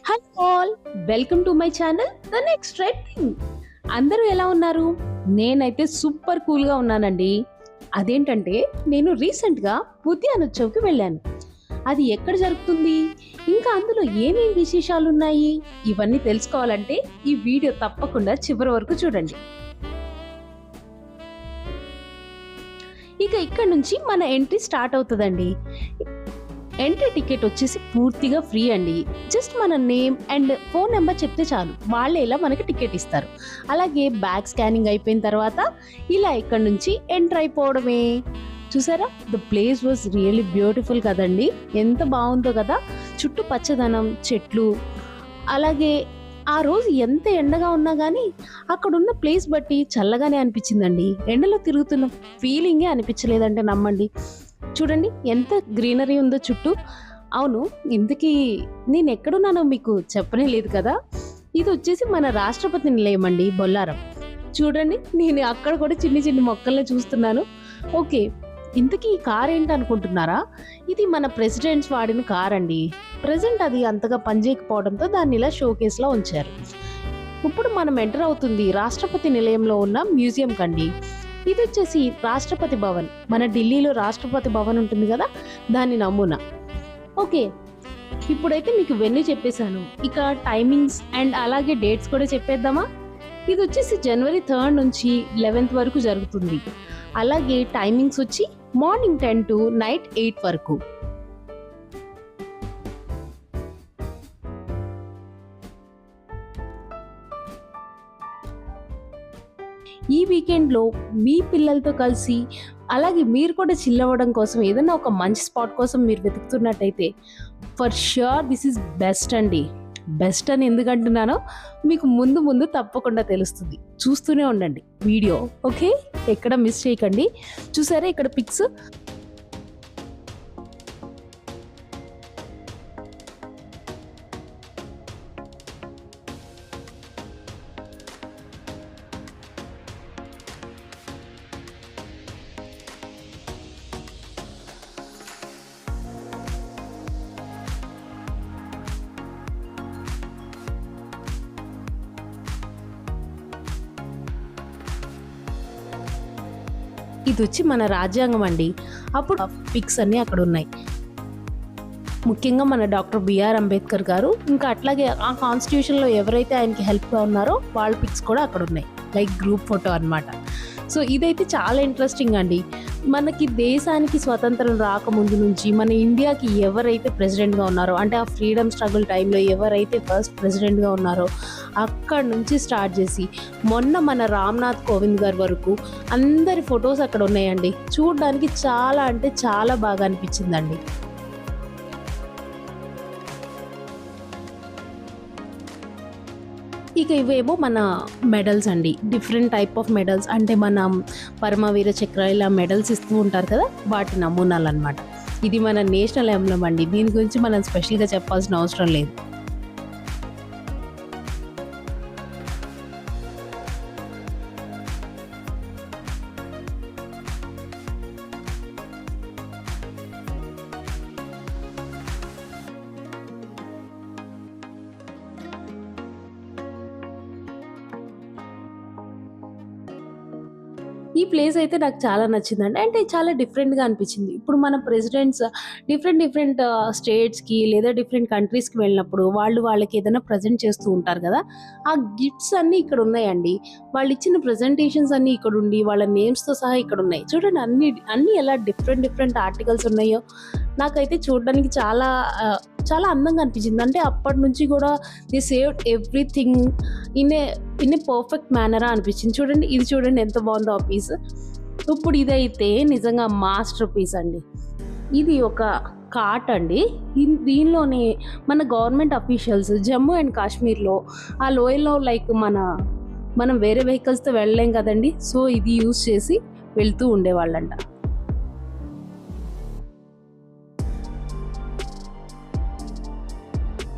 Hello all, welcome to my channel the next trending. అందరూ ఎలా ఉన్నారు? నేనైతే సూపర్ కూల్గా ఉన్నానండి. అదేంటంటే నేను రీసెంట్గా ఉద్యాన ఉత్సవ్కి వెళ్ళాను. అది ఎక్కడ జరుగుతుంది, ఇంకా అందులో ఏమేం విశేషాలు ఉన్నాయి, ఇవన్నీ తెలుసుకోవాలంటే ఈ వీడియో తప్పకుండా చివరి వరకు చూడండి. ఇక ఇక్కడ నుంచి మన ఎంట్రీ స్టార్ట్ అవుతుందండి. ఎంట్రీ టికెట్ వచ్చేసి పూర్తిగా ఫ్రీ అండి. జస్ట్ మన నేమ్ అండ్ ఫోన్ నెంబర్ చెప్తే చాలు, వాళ్ళే ఇలా మనకి టికెట్ ఇస్తారు. అలాగే బ్యాగ్ స్కానింగ్ అయిపోయిన తర్వాత ఇలా ఇక్కడ నుంచి ఎంటర్ అయిపోవడమే. చూసారా, the place was really beautiful కదండి. ఎంత బాగుందో కదా, చుట్టూ పచ్చదనం, చెట్లు. అలాగే ఆ రోజు ఎంత ఎండగా ఉన్నా కానీ అక్కడున్న ప్లేస్ బట్టి చల్లగానే అనిపించిందండి. ఎండలో తిరుగుతున్న ఫీలింగే అనిపించలేదంటే నమ్మండి. చూడండి ఎంత గ్రీనరీ ఉందో చుట్టూ. అవును, ఇంతకీ నేను ఎక్కడున్నానో మీకు చెప్పనే లేదు కదా. ఇది వచ్చేసి మన రాష్ట్రపతి నిలయం అండి, బొల్లారం. చూడండి, నేను అక్కడ కూడా చిన్ని చిన్ని మొక్కల్ని చూస్తున్నాను. ఓకే, ఇంతకీ ఈ కార్ ఏంటనుకుంటున్నారా? ఇది మన ప్రెసిడెంట్స్ వాడిన కార్ అండి. ప్రెసెంట్ అది అంతగా పనిచేయకపోవడంతో దాన్ని ఇలా షోకేస్లో ఉంచారు. ఇప్పుడు మనం ఎంటర్ అవుతుంది రాష్ట్రపతి నిలయంలో ఉన్న మ్యూజియం కండి. ఇది వచ్చేసి రాష్ట్రపతి భవన్, మన ఢిల్లీలో రాష్ట్రపతి భవన్ ఉంటుంది కదా, దాని నమూనా. ఓకే, ఇప్పుడైతే మీకు ఇవన్నీ చెప్పేశాను. ఇక టైమింగ్స్ అండ్ అలాగే డేట్స్ కూడా చెప్పేద్దామా? ఇది వచ్చేసి జనవరి 3 నుంచి 11 వరకు జరుగుతుంది. అలాగే టైమింగ్స్ వచ్చి మార్నింగ్ 10 to నైట్ 8 వరకు. ఈ వీకెండ్లో మీ పిల్లలతో కలిసి, అలాగే మీరు కూడా చిల్ అవ్వడం కోసం ఏదైనా ఒక మంచి స్పాట్ కోసం మీరు వెతుకుతున్నట్టయితే for sure this is best అండి. బెస్ట్ అని ఎందుకంటున్నానో మీకు ముందు ముందు తప్పకుండా తెలుస్తుంది. చూస్తూనే ఉండండి వీడియో, ఓకే? ఎక్కడ మిస్ చేయకండి. చూసారా ఇక్కడ పిక్స్. ఇది వచ్చి మన రాజ్యాంగం అండి. అప్పుడు పిక్స్ అన్నీ అక్కడ ఉన్నాయి. ముఖ్యంగా మన డాక్టర్ బిఆర్ అంబేద్కర్ గారు, ఇంకా అట్లాగే ఆ కాన్స్టిట్యూషన్లో ఎవరైతే ఆయనకి హెల్ప్గా ఉన్నారో వాళ్ళ పిక్స్ కూడా అక్కడ ఉన్నాయి, లైక్ గ్రూప్ ఫోటో అన్నమాట. సో ఇదైతే చాలా ఇంట్రెస్టింగ్ అండి. మనకి దేశానికి స్వతంత్రం రాకముందు నుంచి మన ఇండియాకి ఎవరైతే ప్రెసిడెంట్గా ఉన్నారో, అంటే ఆ ఫ్రీడమ్ స్ట్రగుల్ టైంలో ఎవరైతే ఫస్ట్ ప్రెసిడెంట్గా ఉన్నారో అక్కడి నుంచి స్టార్ట్ చేసి మొన్న మన రామ్నాథ్ కోవింద్ గారి వరకు అందరి ఫొటోస్ అక్కడ ఉన్నాయండి. చూడడానికి చాలా అంటే చాలా బాగా అనిపించిందండి. ఇక ఇవేమో మన మెడల్స్ అండి, డిఫరెంట్ టైప్ ఆఫ్ మెడల్స్. అంటే మనం పరమవీర చక్ర ఇలా మెడల్స్ ఇస్తూ ఉంటారు కదా, వాటి నమూనాలు అనమాట. ఇది మన నేషనల్ ఎంబ్లమ్ అండి, దీని గురించి మనం స్పెషల్గా చెప్పాల్సిన అవసరం లేదు. ఈ ప్లేస్ అయితే నాకు చాలా నచ్చిందండి. అంటే చాలా డిఫరెంట్గా అనిపించింది. ఇప్పుడు మన ప్రెసిడెంట్స్ డిఫరెంట్ స్టేట్స్కి లేదా డిఫరెంట్ కంట్రీస్కి వెళ్ళినప్పుడు వాళ్ళకి ఏదైనా ప్రజెంట్ చేస్తూ ఉంటారు కదా, ఆ గిఫ్ట్స్ అన్నీ ఇక్కడ ఉన్నాయండి. వాళ్ళు ఇచ్చిన ప్రజెంటేషన్స్ అన్నీ ఇక్కడ ఉండి వాళ్ళ నేమ్స్తో సహా ఇక్కడ ఉన్నాయి. చూడండి, అన్నీ ఎలా డిఫరెంట్ ఆర్టికల్స్ ఉన్నాయో. నాకైతే చూడడానికి చాలా చాలా అందంగా అనిపించింది. అంటే అప్పటి నుంచి కూడా they saved everything in a perfect మేనరా అనిపించింది. చూడండి, ఇది చూడండి ఎంత బాగుందో ఆ పీస్. ఇప్పుడు ఇదైతే నిజంగా మాస్టర్ పీస్ అండి. ఇది ఒక కార్ట్ అండి. దీనిలోనే మన గవర్నమెంట్ అఫీషియల్స్ జమ్మూ అండ్ కాశ్మీర్లో ఆ లోయలో లైక్ మనం వేరే వెహికల్స్తో వెళ్ళలేం కదండి, సో ఇది యూజ్ చేసి వెళ్తూ ఉండేవాళ్ళంట.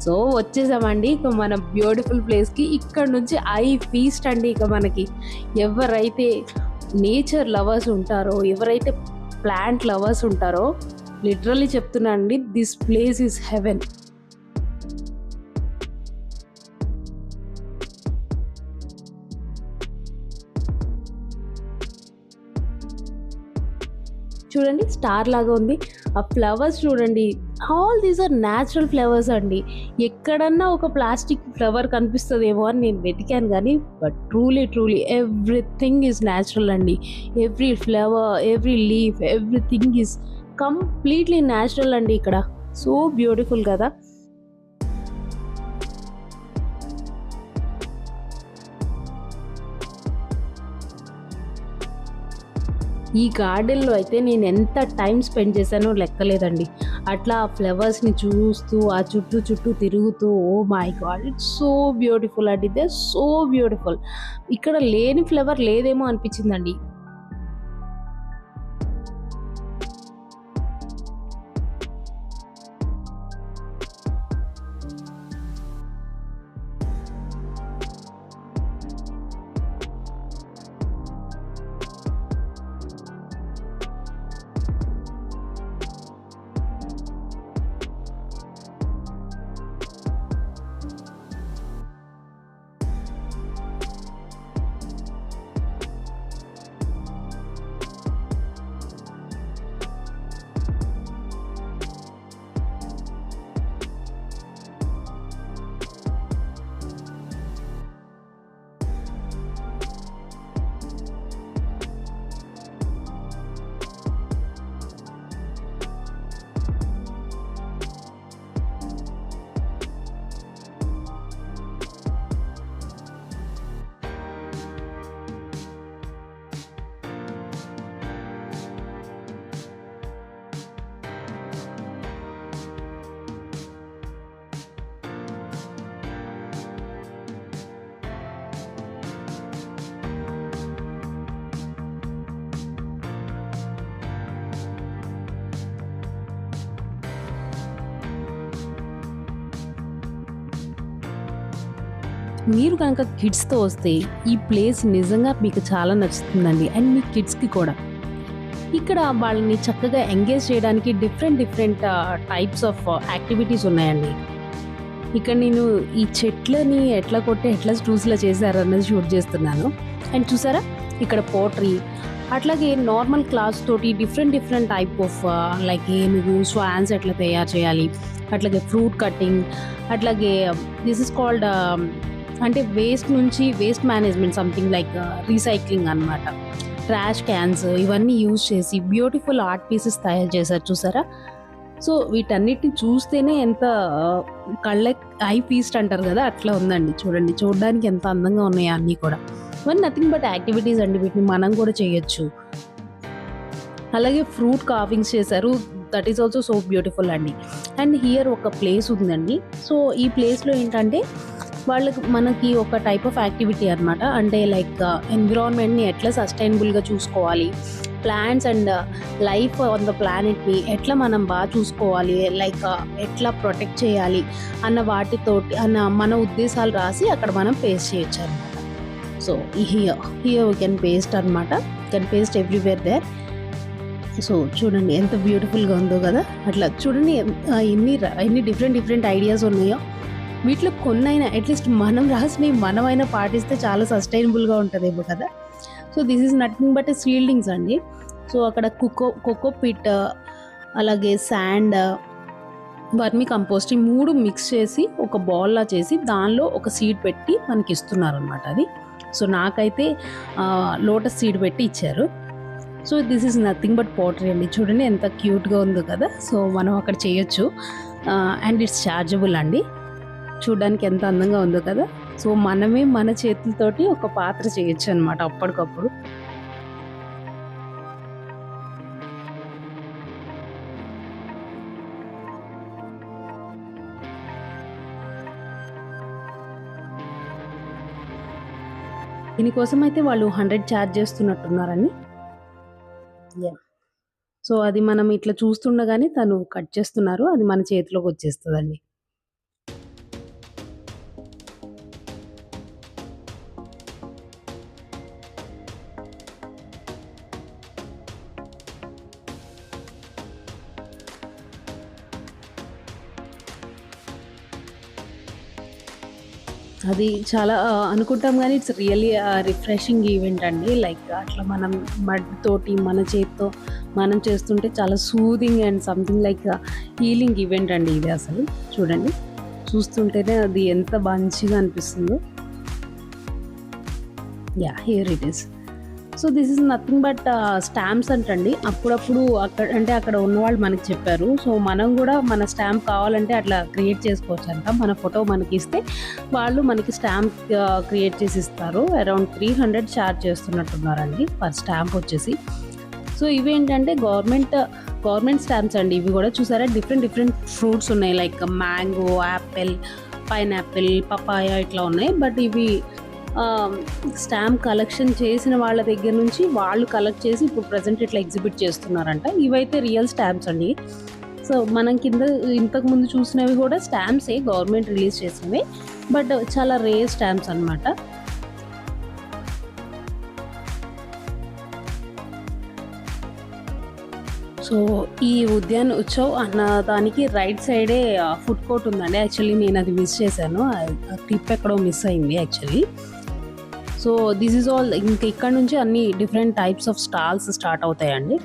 సో వచ్చేసామండి ఇక మన బ్యూటిఫుల్ ప్లేస్కి. ఇక్కడ నుంచి ఐ ఫీస్ట్ అండి. ఇక మనకి ఎవరైతే నేచర్ లవర్స్ ఉంటారో, ఎవరైతే ప్లాంట్ లవర్స్ ఉంటారో, లిటరల్లీ చెప్తున్నా అండి, దిస్ ప్లేస్ ఈజ్ హెవెన్. చూడండి స్టార్ లాగా ఉంది. ఆ ఫ్లవర్స్ చూడండి, all these are natural flowers అండి. ఎక్కడన్నా ఒక ప్లాస్టిక్ ఫ్లవర్ కనిపిస్తుందేమో అని నేను వెతికాను కానీ but truly everything is natural అండి. Every flower, every leaf, everything is completely natural అండి ఇక్కడ. సో బ్యూటిఫుల్ కదా. ఈ గార్డెన్లో అయితే నేను ఎంత టైం స్పెండ్ చేశానో లెక్కలేదండి. అట్లా ఆ ఫ్లవర్స్ని చూస్తూ ఆ చుట్టూ తిరుగుతూ, oh my God, it's so beautiful అండి. They so beautiful. ఇక్కడ లేని ఫ్లవర్ లేదేమో అనిపించిందండి. మీరు కనుక కిడ్స్తో వస్తే ఈ ప్లేస్ నిజంగా మీకు చాలా నచ్చుతుందండి, అండ్ మీ కిడ్స్కి కూడా. ఇక్కడ వాళ్ళని చక్కగా ఎంగేజ్ చేయడానికి డిఫరెంట్ టైప్స్ ఆఫ్ యాక్టివిటీస్ ఉన్నాయండి. ఇక్కడ నేను ఈ చెట్లని ఎట్లా కొట్టి ఎట్లా స్టూస్లా చేశారన్నది షూట్ చేస్తున్నాను. అండ్ చూసారా ఇక్కడ పోట్రీ, అట్లాగే నార్మల్ క్లాస్ తోటి డిఫరెంట్ టైప్ ఆఫ్ లైక్ ఏనుగు, స్వాన్స్ ఎట్లా తయారు చేయాలి, అట్లాగే ఫ్రూట్ కటింగ్, అట్లాగే దిస్ ఇస్ కాల్డ్ అంటే waste management, something like recycling అనమాట. ట్రాష్ క్యాన్స్ ఇవన్నీ యూజ్ చేసి బ్యూటిఫుల్ ఆర్ట్ పీసెస్ తయారు చేశారు చూసారా. సో వీటన్నిటిని చూస్తేనే ఎంత కళ్ళ ఐ ఫీస్ట్ అంటారు కదా, అట్లా ఉందండి. చూడండి, చూడడానికి ఎంత అందంగా ఉన్నాయో అన్నీ కూడా. ఇవన్నీ నథింగ్ బట్ యాక్టివిటీస్ అండి, వీటిని మనం కూడా చేయొచ్చు. అలాగే ఫ్రూట్ కార్వింగ్స్ చేశారు, that is also so beautiful అండి. అండ్ హియర్ ఒక ప్లేస్ ఉందండి. సో ఈ ప్లేస్లో ఏంటంటే మనకి ఒక టైప్ ఆఫ్ యాక్టివిటీ అనమాట. అంటే లైక్ ఎన్విరాన్మెంట్ని ఎట్లా సస్టైనబుల్గా చూసుకోవాలి, plants and life on the ప్లానెట్ని ఎట్లా మనం బాగా చూసుకోవాలి, లైక్ ఎట్లా ప్రొటెక్ట్ చేయాలి అన్న వాటితోటి మన ఉద్దేశాలు రాసి అక్కడ మనం పేస్ట్ చేయొచ్చు అనమాట. So here we can paste అనమాట, can paste everywhere there. So చూడండి ఎంత బ్యూటిఫుల్గా ఉందో కదా. అట్లా చూడండి ఎన్ని డిఫరెంట్ ఐడియాస్ ఉన్నాయో. వీటిలో కొన్నైనా అట్లీస్ట్ మనం రాసినవి మనమైనా పాటిస్తే చాలా సస్టైనబుల్గా ఉంటుందేమో కదా. So this is nothing but seedlings అండి. సో అక్కడ కోకో పిట్, అలాగే శాండ్, వర్మి కంపోస్ట్, ఈ 3 మిక్స్ చేసి ఒక బాల్లా చేసి దానిలో ఒక సీడ్ పెట్టి మనకి ఇస్తున్నారు అనమాట అది. సో నాకైతే లోటస్ సీడ్ పెట్టి ఇచ్చారు. So this is nothing but portray అండి. చూడండి ఎంత క్యూట్గా ఉందో కదా. సో మనం అక్కడ చేయొచ్చు, అండ్ ఇట్స్ ఛార్జబుల్ అండి. చూడడానికి ఎంత అందంగా ఉందో కదా. సో మనమే మన చేతులతోటి ఒక పాత్ర చేయొచ్చు అనమాట అప్పటికప్పుడు. దీనికోసం అయితే వాళ్ళు 100 ఛార్జ్ చేస్తున్నట్టున్నారని. సో అది మనం ఇట్లా చూస్తుండగానే తను కట్ చేస్తున్నారు, అది మన చేతిలోకి వచ్చేస్తుందండి. అది చాలా అనుకుంటాం కానీ ఇట్స్ రియల్లీ రిఫ్రెషింగ్ ఈవెంట్ అండి. లైక్ అట్లా మనం మడ్ తోటి మన చేతితో మనం చేస్తుంటే చాలా soothing and something like healing event అండి ఇది. అసలు చూడండి, చూస్తుంటేనే అది ఎంత మంచిగా అనిపిస్తుందో. Yeah, here it is. So this is nothing but stamps అంటండి. అప్పుడప్పుడు అక్కడ ఉన్నవాళ్ళు మనకి చెప్పారు. సో మనం కూడా మన స్టాంప్ కావాలంటే అట్లా క్రియేట్ చేసుకోవచ్చు అంట. మన ఫోటో మనకి ఇస్తే వాళ్ళు మనకి స్టాంప్ క్రియేట్ చేసి ఇస్తారు. అరౌండ్ 300 ఛార్జ్ చేస్తున్నట్టున్నారండి పర్ స్టాంప్ వచ్చేసి. సో ఇవి ఏంటంటే గవర్నమెంట్ స్టాంప్స్ అండి. ఇవి కూడా చూసారా, డిఫరెంట్ ఫ్రూట్స్ ఉన్నాయి. Like mango, apple, pineapple, papaya ఇట్లా ఉన్నాయి. బట్ ఇవి స్టాంప్ కలెక్షన్ చేసిన వాళ్ళ దగ్గర నుంచి వాళ్ళు కలెక్ట్ చేసి ఇప్పుడు ప్రజెంట్ ఇట్లా ఎగ్జిబిట్ చేస్తున్నారంట. ఇవైతే రియల్ స్టాంప్స్ అండి. సో మనం ఇంతకు ముందు చూసినవి కూడా స్టాంప్సే, గవర్నమెంట్ రిలీజ్ చేసినవి, బట్ చాలా రేర్ స్టాంప్స్ అనమాట. సో ఈ ఉద్యాన్ ఉత్సవ్ అన్న దానికి రైట్ సైడే ఫుడ్ కోర్ట్ ఉందండి. యాక్చువల్లీ నేను అది మిస్ చేశాను, క్లిప్ ఎక్కడో మిస్ అయింది actually. So this is all. ఇంకా ఇక్కడ నుంచి అన్ని different types of stalls start అవుతాయండి.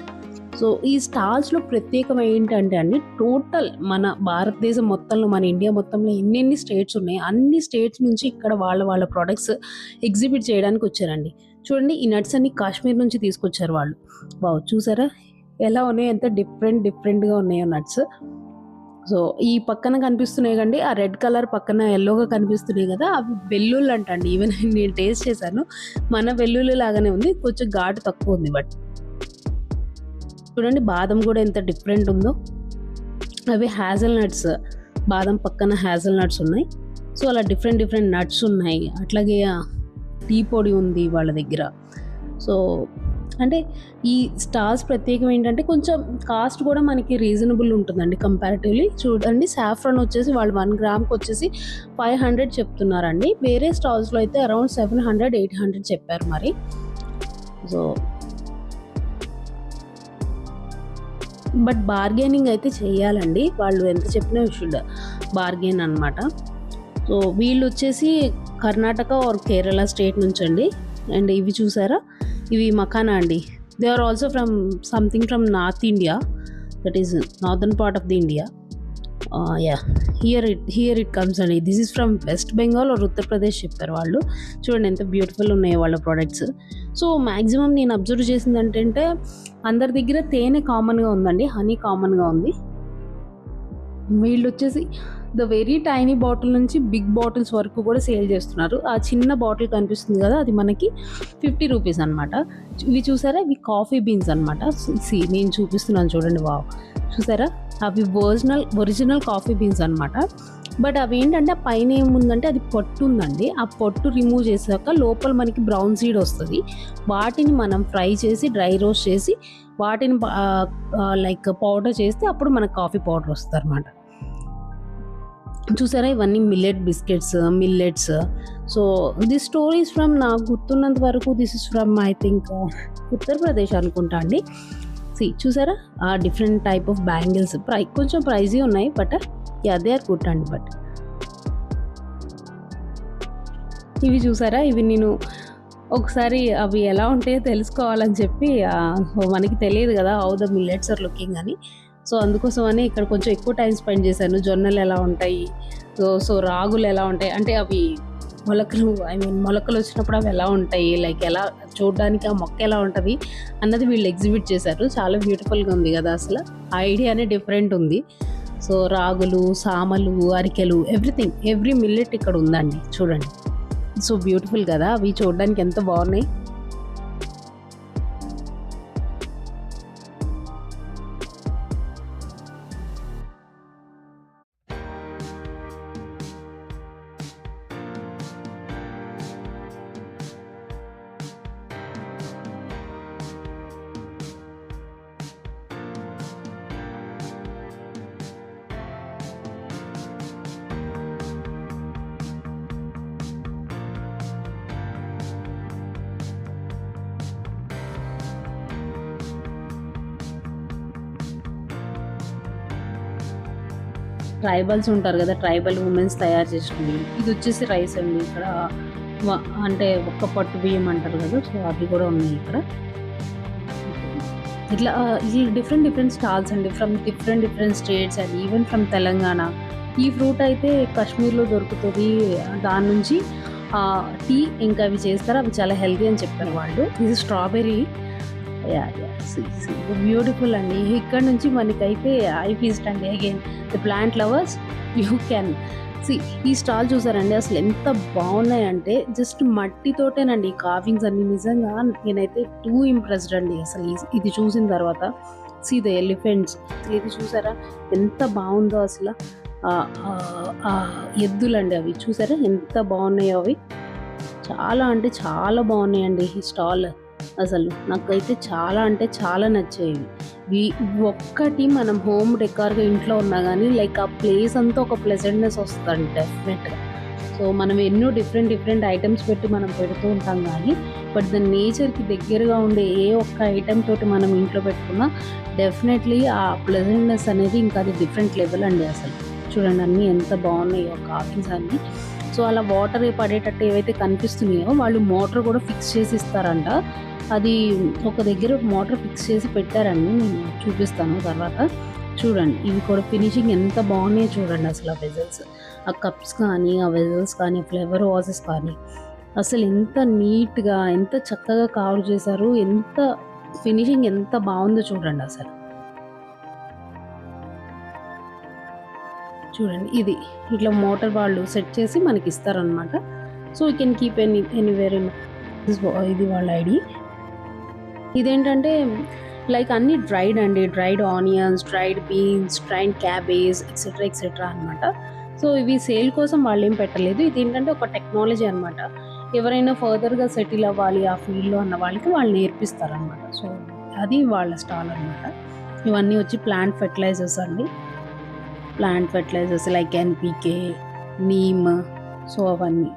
సో ఈ స్టాల్స్లో ప్రత్యేకం ఏంటంటే అండి, టోటల్ మన భారతదేశం మొత్తంలో, మన ఇండియా మొత్తంలో ఎన్ని స్టేట్స్ ఉన్నాయి, అన్ని స్టేట్స్ నుంచి ఇక్కడ వాళ్ళ ప్రొడక్ట్స్ ఎగ్జిబిట్ చేయడానికి వచ్చారండి. చూడండి, ఈ నట్స్ అన్ని కాశ్మీర్ నుంచి తీసుకొచ్చారు వాళ్ళు. వావ్, చూసారా ఎలా ఉన్నాయో, ఎంత డిఫరెంట్గా ఉన్నాయో నట్స్. సో ఈ పక్కన కనిపిస్తున్నాయి కండి, ఆ రెడ్ కలర్ పక్కన ఎల్లోగా కనిపిస్తున్నాయి కదా, అవి వెల్లుల్లి అంటండి. ఈవెన్ నేను టేస్ట్ చేశాను, మన వెల్లుల్లి లాగానే ఉంది, కొంచెం ఘాటు తక్కువ ఉంది. బట్ చూడండి, బాదం కూడా ఎంత డిఫరెంట్ ఉందో. అవి హ్యాజల్ నట్స్, బాదం పక్కన హ్యాజల్ నట్స్ ఉన్నాయి. సో అలా డిఫరెంట్ నట్స్ ఉన్నాయి. అట్లాగే టీ పొడి ఉంది వాళ్ళ దగ్గర. సో అంటే ఈ స్టాల్స్ ప్రత్యేకం ఏంటంటే కొంచెం కాస్ట్ కూడా మనకి రీజనబుల్ ఉంటుందండి కంపారిటివ్లీ. చూడండి, సాఫ్రాన్ వచ్చేసి వాళ్ళు 1 గ్రామ్కి వచ్చేసి 500 చెప్తున్నారండి. వేరే స్టాల్స్లో అయితే అరౌండ్ 700, 800 చెప్పారు మరి. సో బట్ బార్గెనింగ్ అయితే చేయాలండి, వాళ్ళు ఎంత చెప్పినా షుడ్ బార్గెన్ అనమాట. సో వీళ్ళు వచ్చేసి కర్ణాటక ఆర్ కేరళ స్టేట్ నుంచి అండి. అండ్ ఇవి చూసారా, ఇవి మఖానా అండి. They are also something from north India, that is northern part of the India. Yeah, here it comes అండి. This is from West Bengal or Uttar Pradesh చెప్పారు వాళ్ళు. చూడండి ఎంత బ్యూటిఫుల్ ఉన్నాయో వాళ్ళ ప్రోడక్ట్స్. సో మ్యాక్సిమం నేను అబ్జర్వ్ చేసింది ఏంటంటే అందరి దగ్గర తేనె కామన్గా ఉందండి, హనీ కామన్గా ఉంది. వీళ్ళు వచ్చేసి ద వెరీ టైనీ బాటిల్ నుంచి బిగ్ బాటిల్స్ వరకు కూడా సేల్ చేస్తున్నారు. ఆ చిన్న బాటిల్ కనిపిస్తుంది కదా, అది మనకి 50 రూపీస్ అనమాట. ఇవి చూసారా, ఇవి కాఫీ బీన్స్ అనమాట. నేను చూపిస్తున్నాను చూడండి. వావ్, చూసారా, అవి ఒరిజినల్ కాఫీ బీన్స్ అనమాట. బట్ అవి ఏంటంటే ఆ పైన ఏముందంటే అది పొట్టు ఉందండి. ఆ పొట్టు రిమూవ్ చేసాక లోపల మనకి బ్రౌన్ సీడ్ వస్తుంది. వాటిని మనం ఫ్రై చేసి డ్రై రోస్ట్ చేసి వాటిని లైక్ పౌడర్ చేస్తే అప్పుడు మనకు కాఫీ పౌడర్ వస్తుంది అనమాట. చూసారా, ఇవన్నీ millets. So this stories from, నాకు గుర్తున్నంత వరకు this is from I think Uttar Pradesh అనుకుంటా అండి. చూసారా, ఆ డిఫరెంట్ టైప్ ఆఫ్ బ్యాంగిల్స్ కొంచెం ప్రైజీ ఉన్నాయి, బట్ దే ఆర్ గుడ్ అండి. బట్ ఇవి చూసారా, ఇవి నేను ఒకసారి అవి ఎలా ఉంటాయో తెలుసుకోవాలని చెప్పి, మనకి తెలియదు కదా how the millets are looking అని. సో అందుకోసమని ఇక్కడ కొంచెం ఎక్కువ టైం స్పెండ్ చేశాను. జొన్నలు ఎలా ఉంటాయి, సో రాగులు ఎలా ఉంటాయి, అంటే అవి మొలకలు వచ్చినప్పుడు అవి ఎలా ఉంటాయి, లైక్ ఎలా చూడడానికి ఆ మొక్క ఎలా ఉంటుంది అన్నది వీళ్ళు ఎగ్జిబిట్ చేశారు. చాలా బ్యూటిఫుల్గా ఉంది కదా, అసలు ఆ ఐడియానే డిఫరెంట్ ఉంది. సో రాగులు, సామలు, అరికెలు, ఎవ్రీ మిల్లెట్ ఇక్కడ ఉందండి. చూడండి, సో బ్యూటిఫుల్ కదా, అవి చూడడానికి ఎంత బాగున్నాయి. ట్రైబల్స్ ఉంటారు కదా, ట్రైబల్ ఉమెన్స్ తయారు చేసినవి. ఇది వచ్చేసి రైస్ అండి. ఇక్కడ అంటే ఒక్క పట్టు బియ్యం అంటారు కదా, సో అవి కూడా ఉన్నాయి ఇక్కడ. ఇట్లా ఈ డిఫరెంట్ డిఫరెంట్ స్టాల్స్ అండి from different different states and even from Telangana. ఈ ఫ్రూట్ అయితే కాశ్మీర్లో దొరుకుతుంది. దాని నుంచి టీ ఇంకా అవి చేస్తారు, అవి చాలా హెల్తీ అని చెప్పారు వాళ్ళు. ఇది స్ట్రాబెర్రీ. యా యా బ్యూటిఫుల్ అండి. ఇక్కడ నుంచి మనకైతే ఐ ఫీస్ట్ అండి. Again the plant lovers you can see. ఈ స్టాల్ చూసారండి అసలు ఎంత బాగున్నాయంటే జస్ట్ మట్టితోటేనండి ఈ కార్వింగ్స్ అన్ని. నిజంగా నేనైతే టూ ఇంప్రెస్డ్ అండి అసలు ఇది చూసిన తర్వాత. సి ద ఎలిఫెంట్స్, ఇది చూసారా ఎంత బాగుందో అసలు. ఎద్దులండి అవి, చూసారా ఎంత బాగున్నాయో అవి. చాలా అంటే చాలా బాగున్నాయండి ఈ స్టాల్. అసలు నాకైతే చాలా అంటే చాలా నచ్చాయి. ఒక్కటి మనం హోమ్ డెకార్గా ఇంట్లో ఉన్నా కానీ లైక్ ఆ ప్లేస్ అంతా ఒక ప్లెజెంట్నెస్ వస్తుంది డెఫినెట్గా. సో మనం ఎన్నో డిఫరెంట్ ఐటమ్స్ పెట్టి మనం పెడుతూ ఉంటాం కానీ బట్ ద నేచర్కి దగ్గరగా ఉండే ఏ ఒక్క ఐటెం తోటి మనం ఇంట్లో పెట్టుకున్నా డెఫినెట్లీ ఆ ప్లెజెంట్నెస్ అనేది ఇంకా అది డిఫరెంట్ లెవెల్ అండి. అసలు చూడండి అన్నీ ఎంత బాగున్నాయో కార్వింగ్స్ అన్నీ. సో అలా వాటర్ పడేటట్టు ఏవైతే కనిపిస్తున్నాయో వాళ్ళు మోటార్ కూడా ఫిక్స్ చేసి ఇస్తారంట. అది ఒక దగ్గర మోటార్ ఫిక్స్ చేసి పెట్టారండి, నేను చూపిస్తాను తర్వాత. చూడండి ఇవి కూడా ఫినిషింగ్ ఎంత బాగున్నాయో చూడండి అసలు. ఆ వెజల్స్, ఆ కప్స్ కానీ, ఆ వెజల్స్ కానీ, ఫ్లేవర్ వాజెస్ కానీ అసలు ఎంత నీట్గా ఎంత చక్కగా కవర్ చేశారు. ఎంత ఫినిషింగ్ ఎంత బాగుందో చూడండి అసలు. చూడండి ఇది ఇట్లా మోటార్ వాళ్ళు సెట్ చేసి మనకి ఇస్తారనమాట. So you can keep anywhere in. ఇది వాళ్ళ ఐడి. ఇదేంటంటే లైక్ అన్ని డ్రైడ్ అండి, dried onions, dried beans, dried cabbage etcetera అనమాట. సో ఇవి సేల్ కోసం వాళ్ళు ఏం పెట్టలేదు. ఇది ఏంటంటే ఒక టెక్నాలజీ అనమాట. ఎవరైనా ఫర్దర్గా సెటిల్ అవ్వాలి ఆ ఫీల్డ్లో అన్న వాళ్ళకి వాళ్ళు నేర్పిస్తారనమాట. సో అది వాళ్ళ స్టాల్ అనమాట. ఇవన్నీ వచ్చి ప్లాంట్ ఫెర్టిలైజర్స్ అండి. Plant fertilizers like NPK, neem, so అవన్నీ.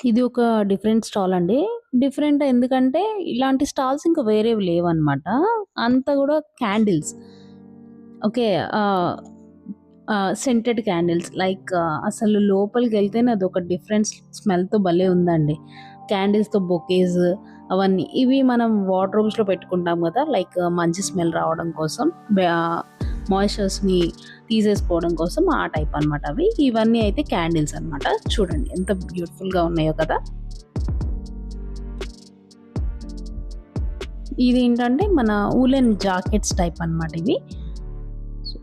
ఇది ఒక డిఫరెంట్ స్టాల్ అండి. డిఫరెంట్ ఎందుకంటే ఇలాంటి స్టాల్స్ ఇంకా వేరేవి లేవన్నమాట. అంతా కూడా candles. Okay, scented candles like అసలు లోపలికి వెళ్తేనే అది ఒక డిఫరెంట్ స్మెల్తో భలే ఉందండి. క్యాండిల్స్తో బొకేస్ అవన్నీ. ఇవి మనం వార్డ్రోబ్స్లో పెట్టుకుంటాం కదా, లైక్ మంచి స్మెల్ రావడం కోసం, మాయిశ్చర్స్ని తీసేసుకోవడం కోసం ఆ టైప్ అనమాట అవి. ఇవన్నీ అయితే క్యాండిల్స్ అనమాట. చూడండి ఎంత బ్యూటిఫుల్గా ఉన్నాయో కదా. ఇది ఏంటంటే మన ఊలెన్ జాకెట్స్ టైప్ అనమాట ఇవి. సో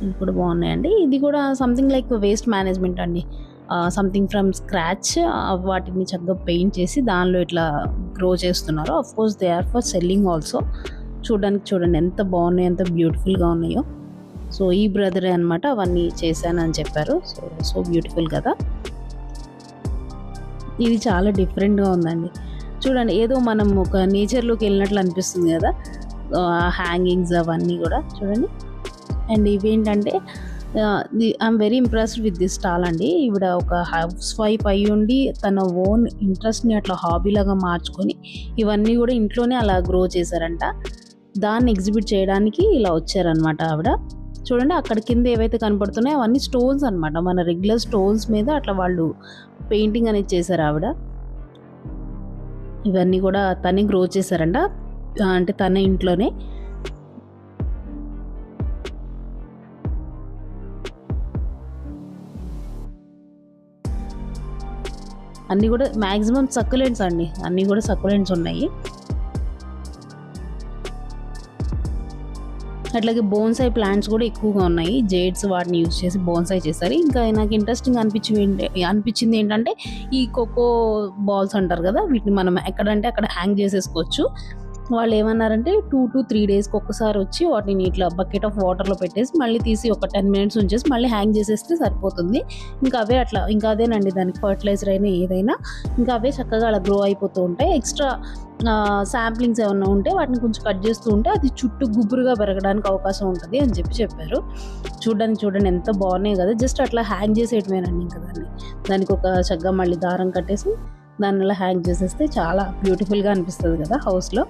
ఇవి కూడా బాగున్నాయండి. ఇది కూడా సంథింగ్ లైక్ వేస్ట్ మేనేజ్మెంట్ అండి. సంథింగ్ ఫ్రమ్ స్క్రాచ్ వాటిని చక్కగా పెయింట్ చేసి దానిలో ఇట్లా గ్రో చేస్తున్నారు. Of course they are for selling also. చూడడానికి చూడండి ఎంత బాగున్నాయో, ఎంత బ్యూటిఫుల్గా ఉన్నాయో. సో ఈ బ్రదరే అనమాట అవన్నీ చేశానని చెప్పారు. సో బ్యూటిఫుల్ కదా. ఇది చాలా డిఫరెంట్గా ఉందండి. చూడండి ఏదో మనం ఒక నేచర్లోకి వెళ్ళినట్లు అనిపిస్తుంది కదా, హ్యాంగింగ్స్ అవన్నీ కూడా చూడండి. అండ్ ఇవేంటంటే I'm very impressed with this stall అండి. ఈవిడ ఒక హౌస్ వైఫ్ అయ్యి ఉండి తన ఓన్ ఇంట్రెస్ట్ని అట్లా హాబీలాగా మార్చుకొని ఇవన్నీ కూడా ఇంట్లోనే అలా గ్రో చేశారంట. దాన్ని ఎగ్జిబిట్ చేయడానికి ఇలా వచ్చారనమాట ఆవిడ. చూడండి అక్కడ కింద ఏవైతే కనపడుతున్నాయో అవన్నీ స్టోన్స్ అనమాట. మన రెగ్యులర్ స్టోన్స్ మీద అట్లా వాళ్ళు పెయింటింగ్ అనేది చేశారు ఆవిడ. ఇవన్నీ కూడా తనే గ్రో చేశారంట, అంటే తన ఇంట్లోనే. అన్నీ కూడా మ్యాక్సిమం సక్యులెంట్స్ అండి, అన్నీ కూడా సక్యులెంట్స్ ఉన్నాయి. అట్లాగే బోన్సాయి ప్లాంట్స్ కూడా ఎక్కువగా ఉన్నాయి. జేడ్స్ వాటిని యూజ్ చేసి బోన్సాయి చేశారు. ఇంకా నాకు ఇంట్రెస్టింగ్ అనిపించింది ఏంటంటే ఈ కోకో బాల్స్ అంటారు కదా, వీటిని మనం ఎక్కడంటే అక్కడ హ్యాంగ్ చేసేసుకోవచ్చు. వాళ్ళు ఏమన్నారంటే 2 to 3 డేస్కి ఒక్కసారి వచ్చి వాటిని ఇట్లా బకెట్ ఆఫ్ వాటర్లో పెట్టేసి మళ్ళీ తీసి ఒక 10 minutes ఉంచేసి మళ్ళీ హ్యాంగ్ చేసేస్తే సరిపోతుంది. ఇంకా అవే అట్లా ఇంకా అదేనండి దానికి ఫర్టిలైజర్ అయినా ఏదైనా ఇంకా అవే చక్కగా అలా గ్రో అయిపోతూ ఉంటాయి. ఎక్స్ట్రా శాంప్లింగ్స్ ఏమన్నా ఉంటే వాటిని కొంచెం కట్ చేస్తూ ఉంటే అది చుట్టూ గుబురుగా పెరగడానికి అవకాశం ఉంటుంది అని చెప్పారు. చూడండి ఎంత బాగున్నాయి కదా. జస్ట్ అట్లా హ్యాంగ్ చేసేయటమేనండి ఇంకా దానికి ఒక చక్కగా మళ్ళీ దారం కట్టేసి దానిలో హ్యాంగ్ చేసేస్తే చాలా బ్యూటిఫుల్గా అనిపిస్తుంది కదా హౌస్లో.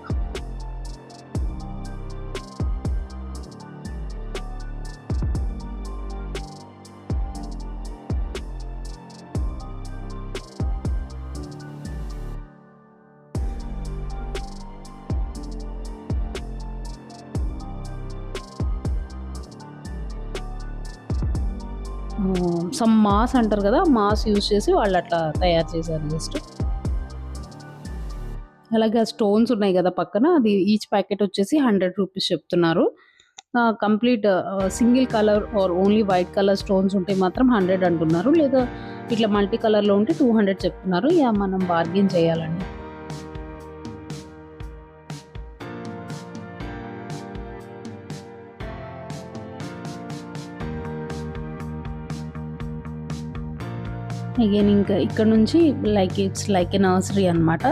సమ్ మాస్ అంటారు కదా, మాస్ యూజ్ చేసి వాళ్ళు అట్లా తయారు చేశారు జస్ట్. అలాగే స్టోన్స్ ఉన్నాయి కదా పక్కన, అది ఈచ్ ప్యాకెట్ వచ్చేసి 100 రూపీస్ చెప్తున్నారు. Complete single colour or only white colour stones ఉంటే మాత్రం 100 అంటున్నారు, లేదా ఇట్లా మల్టీ కలర్లో ఉంటే 200 చెప్తున్నారు. మనం బార్గెన్ చేయాలండి. అగైన్ ఇంకా ఇక్కడ నుంచి ఇట్స్ లైక్ ఎ నర్సరీ అనమాట.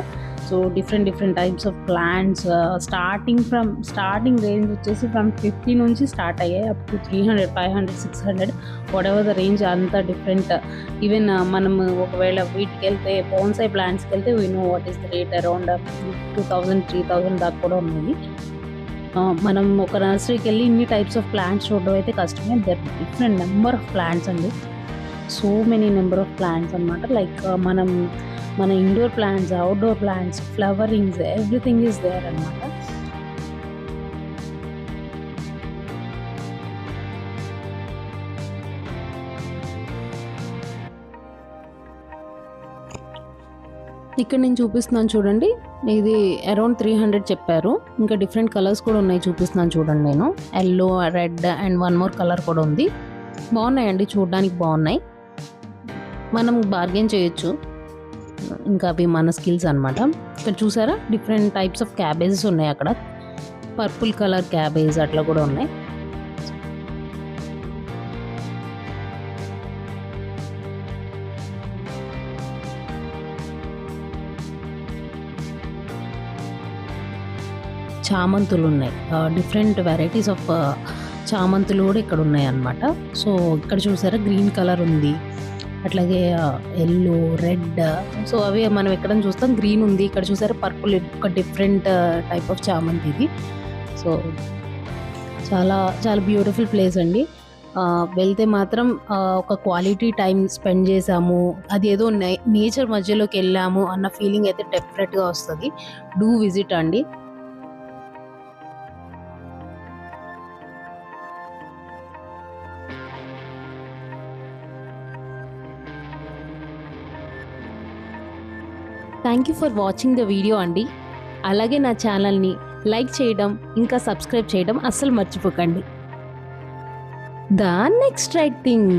So different types of plants, starting range వచ్చేసి ఫ్రమ్ 50 నుంచి స్టార్ట్ అయ్యాయి, up to 300, 500, 600 what ever the range, అంతా డిఫరెంట్. ఈవెన్ మనం ఒకవేళ వీటికి వెళ్తే బోన్సై ప్లాంట్స్కి వెళ్తే we know what is the rate, around 2000, 3000 దాకా కూడా ఉన్నాయి. మనం ఒక నర్సరీకి వెళ్ళి ఇన్ని టైప్స్ ఆఫ్ ప్లాంట్స్ చూడడం అయితే కష్టమే. There different number of plants అండి, so many number of plants అనమాట. లైక్ మన indoor plants, outdoor plants, flowerings, everything is there అనమాట. ఇక్కడ నేను చూపిస్తున్నాను చూడండి, ఇది అరౌండ్ 300 చెప్పారు. ఇంకా డిఫరెంట్ కలర్స్ కూడా ఉన్నాయి, చూపిస్తున్నాను చూడండి. నేను yellow, red and one more colour కూడా ఉంది. బాగున్నాయండి, చూడడానికి బాగున్నాయి. మనం బార్గెన్ చేయొచ్చు, ఇంకా అవి మన స్కిల్స్ అనమాట. ఇక్కడ చూసారా డిఫరెంట్ టైప్స్ ఆఫ్ క్యాబేజెస్ ఉన్నాయి, అక్కడ పర్పుల్ కలర్ క్యాబేజ్ అట్లా కూడా ఉన్నాయి. చామంతులు ఉన్నాయి, డిఫరెంట్ వెరైటీస్ ఆఫ్ చామంతులు కూడా ఇక్కడ ఉన్నాయి అన్నమాట. సో ఇక్కడ చూసారా గ్రీన్ కలర్ ఉంది, అట్లాగే ఎల్లో, రెడ్. సో అవి మనం ఎక్కడ చూస్తాం, గ్రీన్ ఉంది. ఇక్కడ చూసారా పర్పుల్, ఒక డిఫరెంట్ టైప్ ఆఫ్ చామంతి ఇది. సో చాలా చాలా బ్యూటిఫుల్ ప్లేస్ అండి. వెళ్తే మాత్రం ఒక క్వాలిటీ టైం స్పెండ్ చేసాము, అది ఏదో నేచర్ మధ్యలోకి వెళ్ళాము అన్న ఫీలింగ్ అయితే డెఫినెట్గా వస్తుంది. డూ విజిట్ అండి. Thank you for watching the video అండి. అలాగే నా ఛానల్ని లైక్ చేయడం, ఇంకా సబ్స్క్రైబ్ చేయడం అస్సలు మర్చిపోకండి. The next right thing.